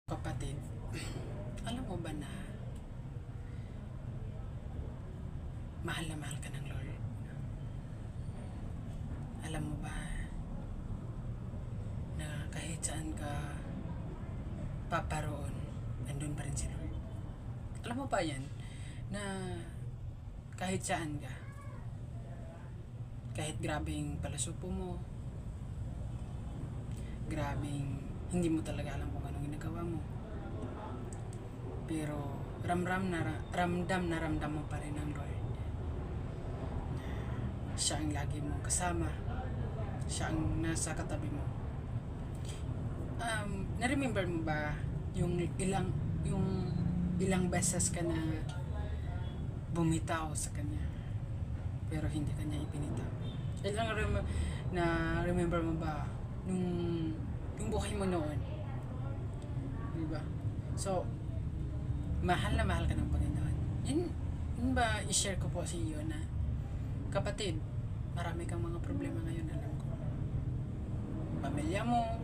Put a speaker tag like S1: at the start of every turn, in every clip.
S1: Kapatid, alam mo ba na mahal ka ng Lord? Alam mo ba na kahit saan ka paparoon, nandun pa rin si Lord? Alam mo ba yan? Na kahit saan ka, kahit grabing palasupo mo, grabing hindi mo talaga alam kung anong ginagawa mo, pero ramdam na ramdam mo pa rin ang Lord. Siya ang lagi mong kasama, siya ang nasa katabi mo. Na-remember mo ba yung ilang beses ka na bumitaw sa kanya pero hindi kanya ipinitaw? Remember mo ba yung buhay mo noon, di ba? So mahal ka ng Panginoon. Yun ba i-share ko po sa iyo na kapatid, marami kang mga problema ngayon, alam ko. Pamilya mo,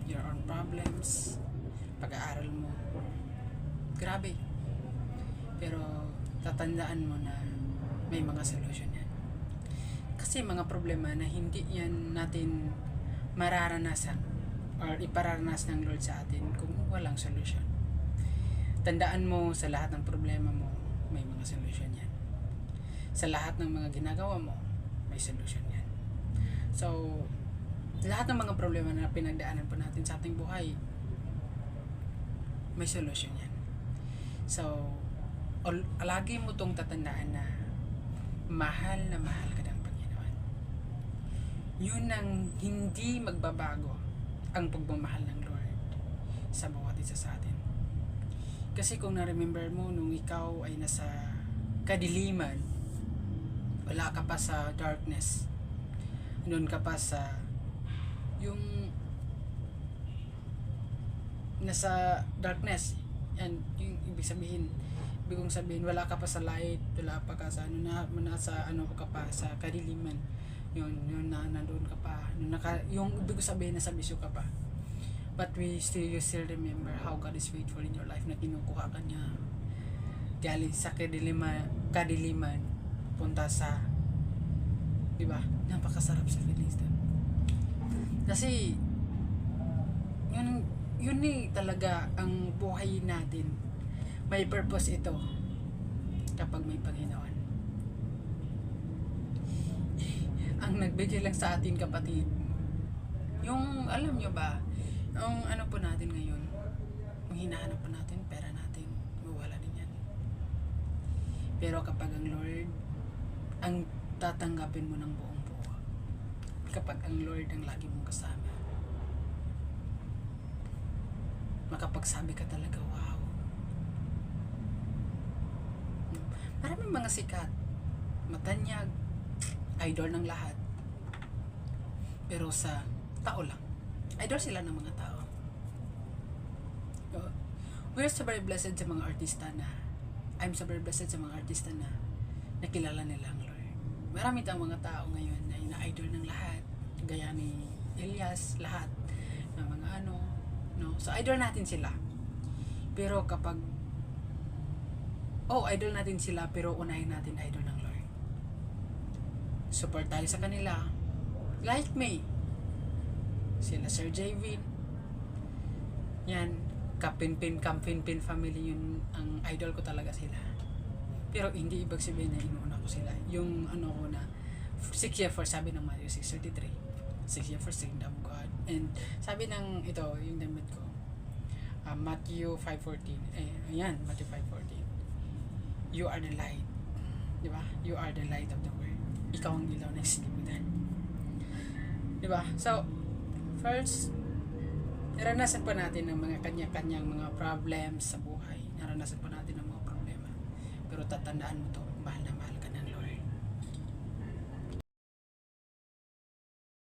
S1: your own problems, pag-aaral mo, grabe. Pero tatandaan mo na may mga solusyon yan. Kasi mga problema na hindi yan natin mararanasan or ipararanas ng Lord sa atin kung walang solusyon. Tandaan mo, sa lahat ng problema mo, may mga solusyon yan. Sa lahat ng mga ginagawa mo, may solusyon yan. So, lahat ng mga problema na pinagdaanan po natin sa ating buhay, may solusyon yan. So, lagi mo tong tatandaan na mahal ka ng Panginoon. Yun ang hindi magbabago, ang pagmamahal ng Lord sa bawat isa sa atin. Kasi kung na-remember mo, nung ikaw ay nasa kadiliman, wala ka pa sa darkness, doon ka pa sa yung nasa darkness, yan yung ibig kong sabihin, wala ka pa sa light, wala pa ka sa nasa ka pa sa kadiliman, yun na nandoon ka pa, yung ibig kong sabihin, nasa bisyo ka pa. But you still remember how God is faithful in your life, na kinukuha ka niya galing sa kadiliman punta sa, di ba? Napakasarap sa feelings doon. Kasi yun talaga ang buhay natin. May purpose ito kapag may Panginoon. Ang nagbigay lang sa atin, kapatid, yung alam nyo ba, yung po natin ngayon, yung hinahanap po natin, pera natin, mawala din yan. Pero kapag ang Lord ang tatanggapin mo ng buong buo, kapag ang Lord ang lagi mong kasama, makapagsabi ka talaga, wow. Maraming mga sikat, matanyag, idol ng lahat, pero sa tao lang, idol sila ng mga tao. We're so very blessed sa mga artista na, I'm so very blessed sa mga artista na nakilala nila ang Lord. Marami tayong mga tao ngayon na ina-idol ng lahat, gaya ni Elias, lahat na mga no? So idol natin sila. Pero kapag idol natin sila, pero unahin natin idol ng Lord. Support tayo sa kanila. Like me, sila Sir Javin, yan, Kampin family, yun ang idol ko talaga sila. Pero hindi ibig sabihin na inuuna ko sila. Yung ko na 6 years for, sabi ng Matthew 6:33, 6 years for kingdom of God. And sabi ng ito, yung damit ko, Matthew 5:14, ayan, Matthew 5:14, you are the light, di ba? You are the light of the world. Ikaw ang ilaw ng silibutan, di ba? So first, naranasan pa natin ng mga kanya-kanyang mga problems sa buhay. Naranasan pa natin ng mga problema. Pero tatandaan mo to, mahal na mahal ka